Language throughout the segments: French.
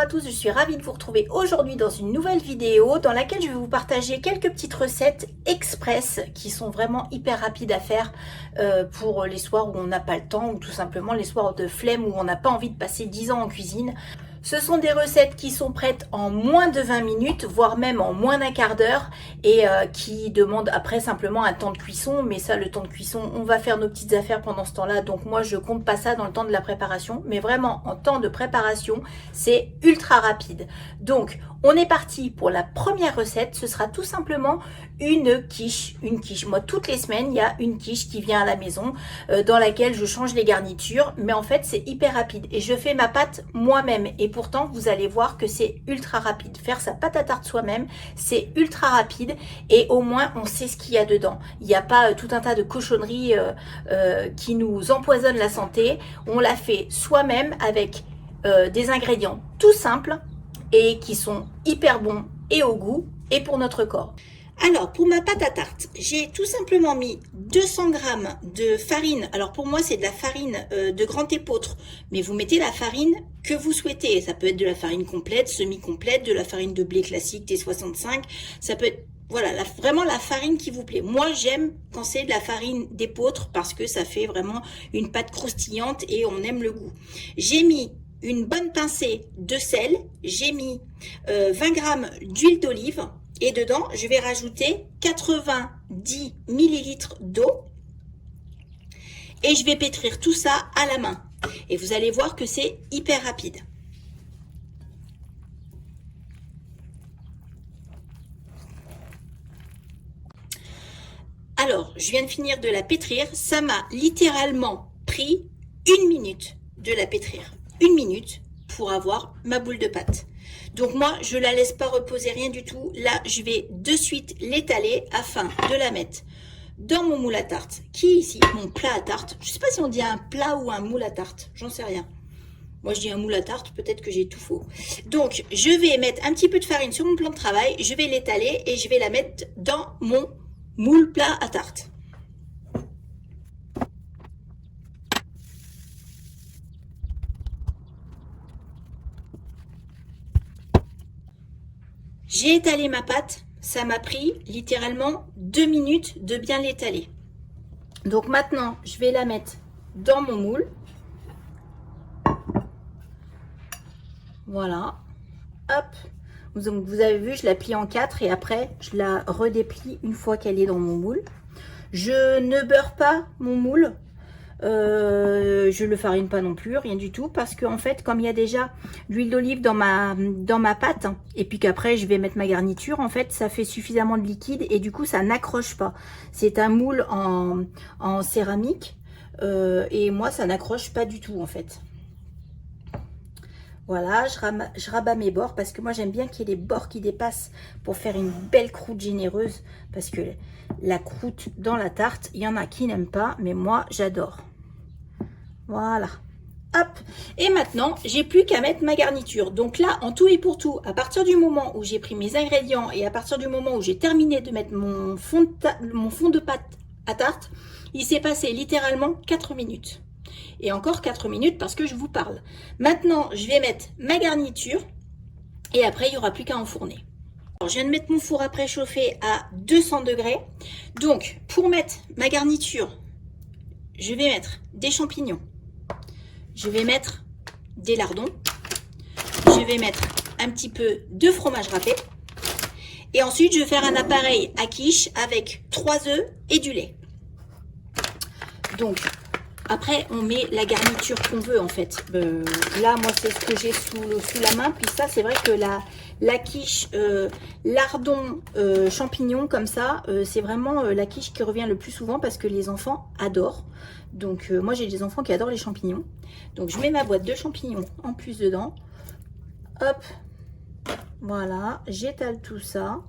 à tous, je suis ravie de vous retrouver aujourd'hui dans une nouvelle vidéo dans laquelle je vais vous partager quelques petites recettes express qui sont vraiment hyper rapides à faire pour les soirs où on n'a pas le temps ou tout simplement les soirs de flemme où on n'a pas envie de passer 10 ans en cuisine. Ce sont des recettes qui sont prêtes en moins de 20 minutes, voire même en moins d'un quart d'heure et qui demandent après simplement un temps de cuisson. Mais ça, le temps de cuisson, on va faire nos petites affaires pendant ce temps-là. Donc moi, je compte pas ça dans le temps de la préparation. Mais vraiment, en temps de préparation, c'est ultra rapide. Donc, on est parti pour la première recette. Ce sera tout simplement une quiche. Une quiche. Moi, toutes les semaines, il y a une quiche qui vient à la maison dans laquelle je change les garnitures. Mais en fait, c'est hyper rapide. Et je fais ma pâte moi-même. Et pourtant, vous allez voir que c'est ultra rapide. Faire sa pâte à tarte soi-même, c'est ultra rapide. Et au moins, on sait ce qu'il y a dedans. Il n'y a pas tout un tas de cochonneries qui nous empoisonnent la santé. On l'a fait soi-même avec des ingrédients tout simples et qui sont hyper bons et au goût et pour notre corps. Alors, pour ma pâte à tarte, j'ai tout simplement mis 200 g de farine. Alors, pour moi, c'est de la farine de grand épeautre. Mais vous mettez la farine que vous souhaitez. Ça peut être de la farine complète, semi-complète, de la farine de blé classique T65. Ça peut être, voilà, vraiment la farine qui vous plaît. Moi, j'aime quand c'est de la farine d'épeautre parce que ça fait vraiment une pâte croustillante et on aime le goût. J'ai mis une bonne pincée de sel. J'ai mis 20 g d'huile d'olive. Et dedans, je vais rajouter 90 ml d'eau. Et je vais pétrir tout ça à la main. Et vous allez voir que c'est hyper rapide. Alors, je viens de finir de la pétrir. Ça m'a littéralement pris 1 minute de la pétrir. 1 minute pour avoir ma boule de pâte. Donc moi, je la laisse pas reposer, rien du tout. Là, je vais de suite l'étaler afin de la mettre dans mon moule à tarte, qui est ici, mon plat à tarte. Je sais pas si on dit un plat ou un moule à tarte, j'en sais rien. Moi, je dis un moule à tarte, peut-être que j'ai tout faux. Donc, je vais mettre un petit peu de farine sur mon plan de travail, je vais l'étaler et je vais la mettre dans mon moule plat à tarte. J'ai étalé ma pâte, ça m'a pris littéralement 2 minutes de bien l'étaler. Donc maintenant, je vais la mettre dans mon moule. Voilà. Hop. Donc vous avez vu, je la plie en 4 et après, je la redéplie une fois qu'elle est dans mon moule. Je ne beurre pas mon moule. Je le farine pas non plus, rien du tout, parce que en fait, comme il y a déjà l'huile d'olive dans ma pâte, et puis qu'après je vais mettre ma garniture, en fait, ça fait suffisamment de liquide et du coup ça n'accroche pas. C'est un moule en céramique et moi ça n'accroche pas du tout en fait. Voilà, je rabats mes bords parce que moi j'aime bien qu'il y ait les bords qui dépassent pour faire une belle croûte généreuse, parce que la croûte dans la tarte, il y en a qui n'aiment pas, mais moi j'adore. Voilà, hop, et maintenant j'ai plus qu'à mettre ma garniture. Donc là, en tout et pour tout, à partir du moment où j'ai pris mes ingrédients et à partir du moment où j'ai terminé de mettre mon fond de pâte à tarte, il s'est passé littéralement 4 minutes. Et encore 4 minutes parce que je vous parle. Maintenant, je vais mettre ma garniture et après, il n'y aura plus qu'à enfourner. Alors, je viens de mettre mon four à préchauffer à 200 degrés. Donc, pour mettre ma garniture, je vais mettre des champignons. Je vais mettre des lardons. Je vais mettre un petit peu de fromage râpé. Et ensuite, je vais faire un appareil à quiche avec 3 œufs et du lait. Donc, après, on met la garniture qu'on veut en fait. Là, moi, c'est ce que j'ai sous la main. Puis ça, c'est vrai que la quiche lardon champignons comme ça, c'est vraiment la quiche qui revient le plus souvent parce que les enfants adorent. Donc, moi, j'ai des enfants qui adorent les champignons. Donc, je mets ma boîte de champignons en plus dedans. Hop, voilà, j'étale tout ça.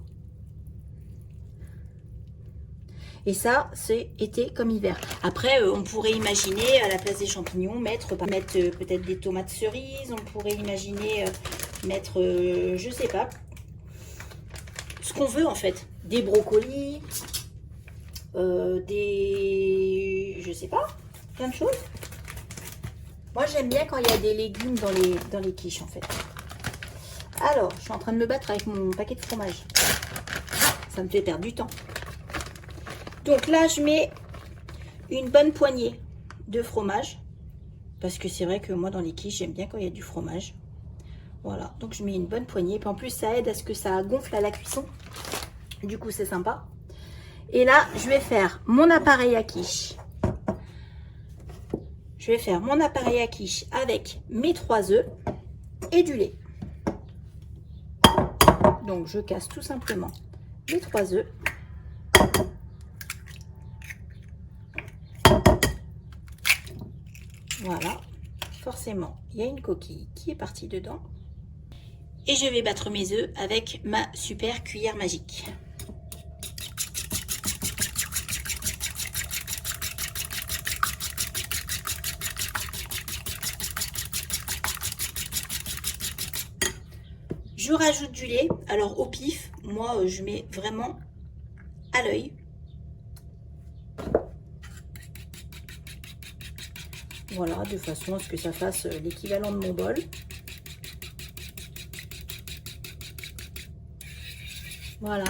Et ça, c'est été comme hiver. Après, on pourrait imaginer, à la place des champignons, mettre peut-être des tomates cerises. On pourrait imaginer mettre, je sais pas, ce qu'on veut en fait. Des brocolis, je sais pas, plein de choses. Moi, j'aime bien quand il y a des légumes dans les quiches en fait. Alors, je suis en train de me battre avec mon paquet de fromage. Ça me fait perdre du temps. Donc là, je mets une bonne poignée de fromage. Parce que c'est vrai que moi, dans les quiches, j'aime bien quand il y a du fromage. Voilà, donc je mets une bonne poignée. Puis en plus, ça aide à ce que ça gonfle à la cuisson. Du coup, c'est sympa. Et là, je vais faire mon appareil à quiche. Je vais faire mon appareil à quiche avec mes 3 œufs et du lait. Donc, je casse tout simplement les 3 œufs. Voilà. Forcément, il y a une coquille qui est partie dedans. Et je vais battre mes œufs avec ma super cuillère magique. Je rajoute du lait, alors au pif, moi je mets vraiment à l'œil. Voilà, de façon à ce que ça fasse l'équivalent de mon bol. Voilà,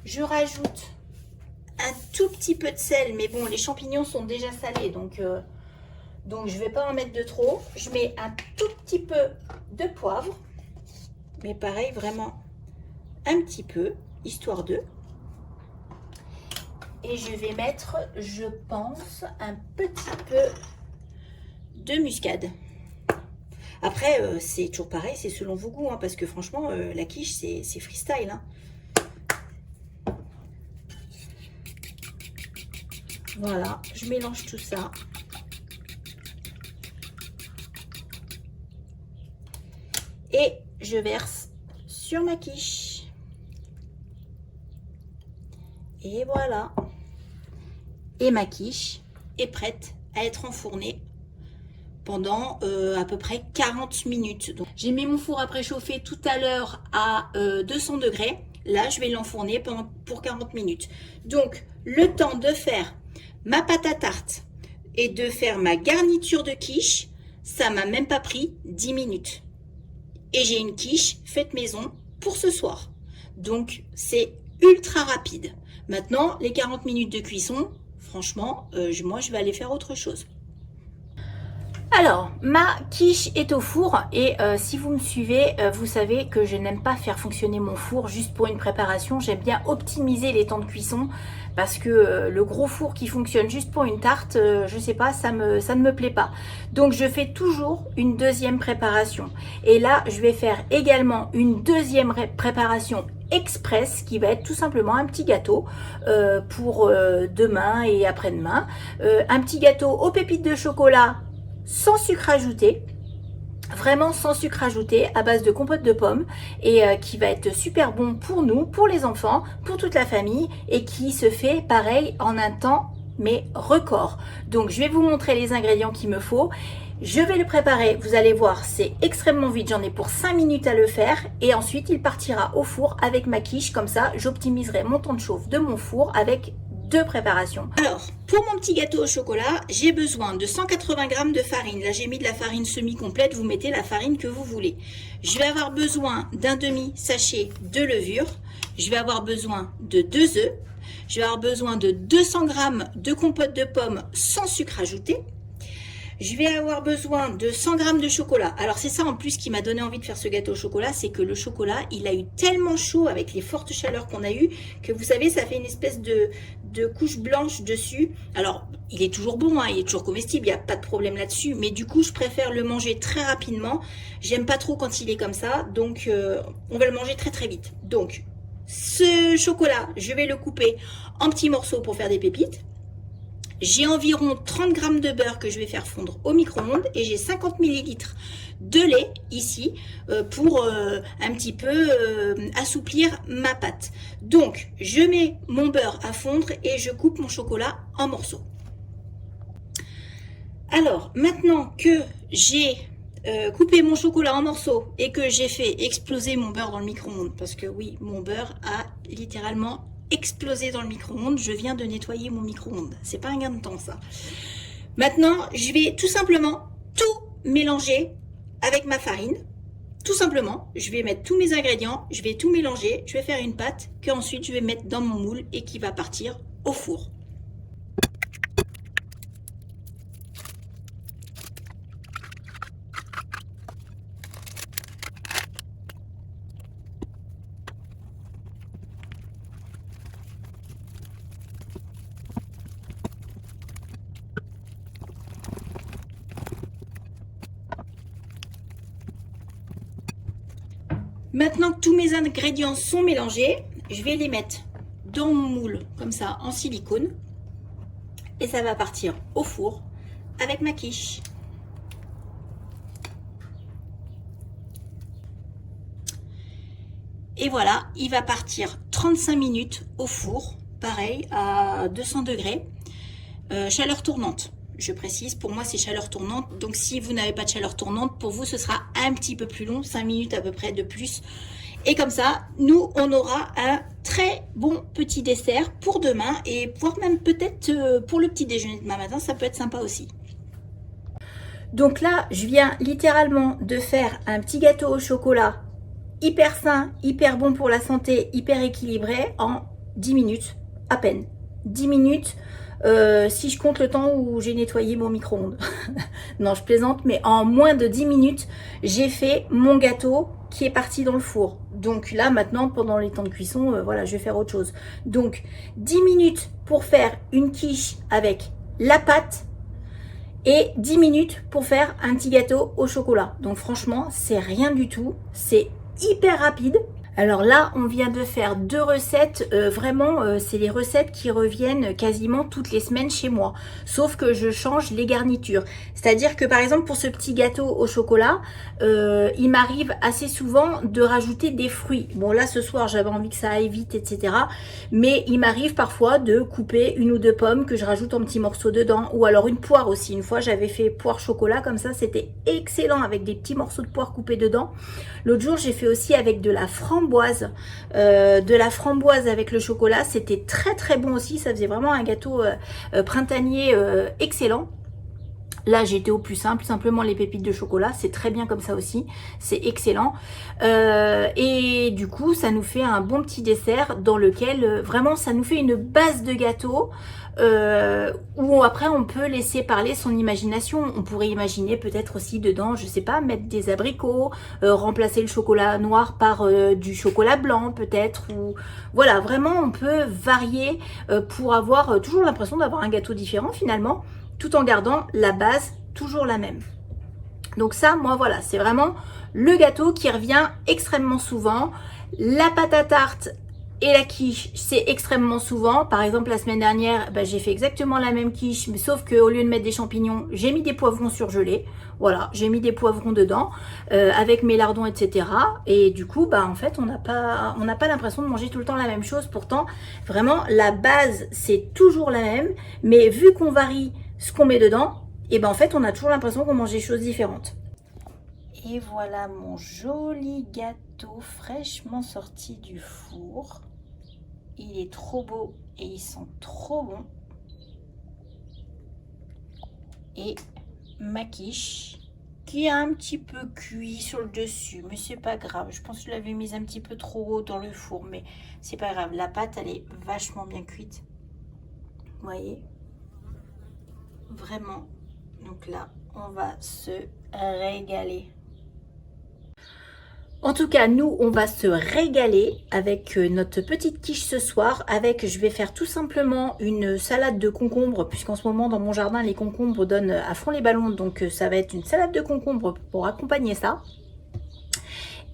je rajoute un tout petit peu de sel, mais bon, les champignons sont déjà salés, donc je ne vais pas en mettre de trop. Je mets un tout petit peu de poivre. Mais pareil, vraiment un petit peu, histoire de. Et je vais mettre, je pense, un petit peu de muscade. Après, c'est toujours pareil, c'est selon vos goûts, hein, parce que franchement, la quiche, c'est freestyle. Hein. Voilà, je mélange tout ça. Et je verse sur ma quiche. Et voilà. Et ma quiche est prête à être enfournée pendant à peu près 40 minutes. J'ai mis mon four à préchauffer tout à l'heure à 200 degrés. Là, je vais l'enfourner pour 40 minutes. Donc, le temps de faire ma pâte à tarte et de faire ma garniture de quiche, ça m'a même pas pris 10 minutes. Et j'ai une quiche faite maison pour ce soir. Donc, c'est ultra rapide. Maintenant, les 40 minutes de cuisson, franchement, moi, je vais aller faire autre chose. Alors, ma quiche est au four et si vous me suivez, vous savez que je n'aime pas faire fonctionner mon four juste pour une préparation. J'aime bien optimiser les temps de cuisson parce que le gros four qui fonctionne juste pour une tarte, je sais pas, ça ne me plaît pas. Donc, je fais toujours une deuxième préparation. Et là, je vais faire également une deuxième préparation express qui va être tout simplement un petit gâteau pour demain et après-demain. Un petit gâteau aux pépites de chocolat sans sucre ajouté, vraiment sans sucre ajouté, à base de compote de pommes et qui va être super bon pour nous, pour les enfants, pour toute la famille et qui se fait pareil en un temps mais record. Donc je vais vous montrer les ingrédients qu'il me faut. Je vais le préparer, vous allez voir, c'est extrêmement vite, j'en ai pour 5 minutes à le faire et ensuite il partira au four avec ma quiche, comme ça j'optimiserai mon temps de chauffe de mon four avec deux préparations. Alors, pour mon petit gâteau au chocolat, j'ai besoin de 180 g de farine. Là, j'ai mis de la farine semi-complète, vous mettez la farine que vous voulez. Je vais avoir besoin d'un demi-sachet de levure. Je vais avoir besoin de 2 œufs. Je vais avoir besoin de 200 g de compote de pommes sans sucre ajouté. Je vais avoir besoin de 100 g de chocolat. Alors c'est ça en plus qui m'a donné envie de faire ce gâteau au chocolat, c'est que le chocolat, il a eu tellement chaud avec les fortes chaleurs qu'on a eues, que vous savez, ça fait une espèce de couche blanche dessus. Alors, il est toujours bon, hein, il est toujours comestible, il n'y a pas de problème là-dessus, mais du coup, je préfère le manger très rapidement. J'aime pas trop quand il est comme ça, donc on va le manger très très vite. Donc, ce chocolat, je vais le couper en petits morceaux pour faire des pépites. J'ai environ 30 g de beurre que je vais faire fondre au micro-ondes et j'ai 50 ml de lait ici pour un petit peu assouplir ma pâte. Donc, je mets mon beurre à fondre et je coupe mon chocolat en morceaux. Alors, maintenant que j'ai coupé mon chocolat en morceaux et que j'ai fait exploser mon beurre dans le micro-ondes, parce que oui, mon beurre a littéralement explosé dans le micro-ondes. Je viens de nettoyer mon micro-ondes. C'est pas un gain de temps, ça. Maintenant, je vais tout simplement tout mélanger avec ma farine. tout simplement, je vais mettre tous mes ingrédients, je vais tout mélanger, je vais faire une pâte qu'ensuite je vais mettre dans mon moule et qui va partir au four. Maintenant que tous mes ingrédients sont mélangés, je vais les mettre dans mon moule, comme ça, en silicone. Et ça va partir au four avec ma quiche. Et voilà, il va partir 35 minutes au four, pareil, à 200 degrés, chaleur tournante. Je précise, pour moi c'est chaleur tournante, donc si vous n'avez pas de chaleur tournante, pour vous ce sera un petit peu plus long, 5 minutes à peu près de plus. Et comme ça, nous on aura un très bon petit dessert pour demain, et voire même peut-être pour le petit déjeuner de demain matin, ça peut être sympa aussi. Donc là, je viens littéralement de faire un petit gâteau au chocolat, hyper sain, hyper bon pour la santé, hyper équilibré, en 10 minutes, à peine. 10 minutes. Si je compte le temps où j'ai nettoyé mon micro-ondes. Non, je plaisante, mais en moins de 10 minutes, j'ai fait mon gâteau qui est parti dans le four. Donc là, maintenant, pendant les temps de cuisson, voilà, je vais faire autre chose. Donc, 10 minutes pour faire une quiche avec la pâte et 10 minutes pour faire un petit gâteau au chocolat. Donc franchement, c'est rien du tout. C'est hyper rapide. Alors là, on vient de faire 2 recettes, vraiment, c'est les recettes qui reviennent quasiment toutes les semaines chez moi. Sauf que je change les garnitures. C'est-à-dire que par exemple, pour ce petit gâteau au chocolat, il m'arrive assez souvent de rajouter des fruits. Bon là, ce soir, j'avais envie que ça aille vite, etc. Mais il m'arrive parfois de couper 1 ou 2 pommes que je rajoute en petits morceaux dedans. Ou alors une poire aussi. Une fois, j'avais fait poire chocolat comme ça, c'était excellent avec des petits morceaux de poire coupés dedans. L'autre jour, j'ai fait aussi avec de la framboise. De la framboise avec le chocolat, c'était très très bon aussi, ça faisait vraiment un gâteau printanier excellent. Là, j'étais au plus simple, simplement les pépites de chocolat, c'est très bien comme ça aussi, c'est excellent. Et du coup, ça nous fait un bon petit dessert dans lequel, vraiment, ça nous fait une base de gâteau où après, on peut laisser parler son imagination. On pourrait imaginer peut-être aussi dedans, je sais pas, mettre des abricots, remplacer le chocolat noir par du chocolat blanc peut-être. Ou voilà, vraiment, on peut varier pour avoir toujours l'impression d'avoir un gâteau différent finalement, tout en gardant la base toujours la même. Donc ça, moi voilà, c'est vraiment le gâteau qui revient extrêmement souvent. La pâte à tarte et la quiche, c'est extrêmement souvent. Par exemple, la semaine dernière, j'ai fait exactement la même quiche, mais sauf qu'au lieu de mettre des champignons, j'ai mis des poivrons surgelés. Voilà, j'ai mis des poivrons dedans, avec mes lardons, etc. Et du coup, en fait, on n'a pas l'impression de manger tout le temps la même chose. Pourtant, vraiment, la base, c'est toujours la même. Mais vu qu'on varie ce qu'on met dedans, et en fait, on a toujours l'impression qu'on mange des choses différentes. Et voilà mon joli gâteau fraîchement sorti du four. Il est trop beau et il sent trop bon. Et ma quiche qui a un petit peu cuit sur le dessus, mais c'est pas grave. Je pense que je l'avais mise un petit peu trop haut dans le four, mais c'est pas grave. La pâte, elle est vachement bien cuite. Vous voyez? Vraiment. Donc là, on va se régaler. En tout cas, nous, on va se régaler avec notre petite quiche ce soir. Je vais faire tout simplement une salade de concombres, puisqu'en ce moment, dans mon jardin, les concombres donnent à fond les ballons. Donc, ça va être une salade de concombres pour accompagner ça.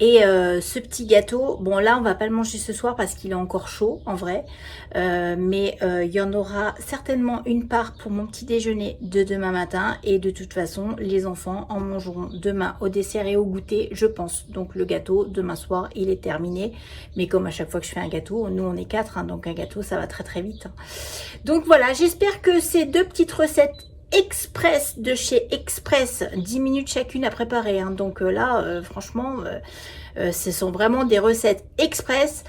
Et ce petit gâteau, bon là on va pas le manger ce soir parce qu'il est encore chaud en vrai, mais il y en aura certainement une part pour mon petit déjeuner de demain matin, et de toute façon les enfants en mangeront demain au dessert et au goûter, je pense. Donc le gâteau demain soir il est terminé, mais comme à chaque fois que je fais un gâteau, nous on est 4, hein, donc un gâteau ça va très très vite. Donc voilà, j'espère que ces 2 petites recettes express de chez Express, 10 minutes chacune à préparer, hein. Donc là franchement ce sont vraiment des recettes express,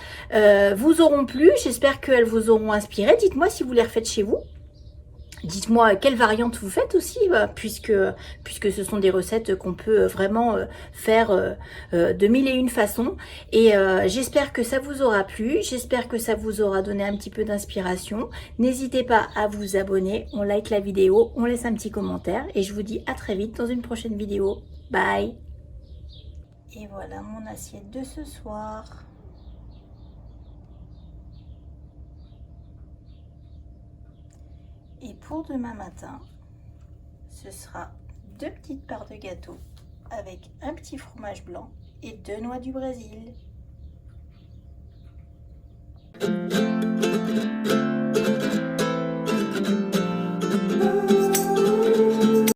vous auront plu. J'espère qu'elles vous auront inspiré. Dites-moi si vous les refaites chez vous. Dites-moi quelle variante vous faites aussi, puisque ce sont des recettes qu'on peut vraiment faire de mille et une façons. Et j'espère que ça vous aura plu, j'espère que ça vous aura donné un petit peu d'inspiration. N'hésitez pas à vous abonner, on like la vidéo, on laisse un petit commentaire et je vous dis à très vite dans une prochaine vidéo. Bye! Et voilà mon assiette de ce soir. Et pour demain matin, ce sera 2 petites parts de gâteau avec un petit fromage blanc et 2 noix du Brésil.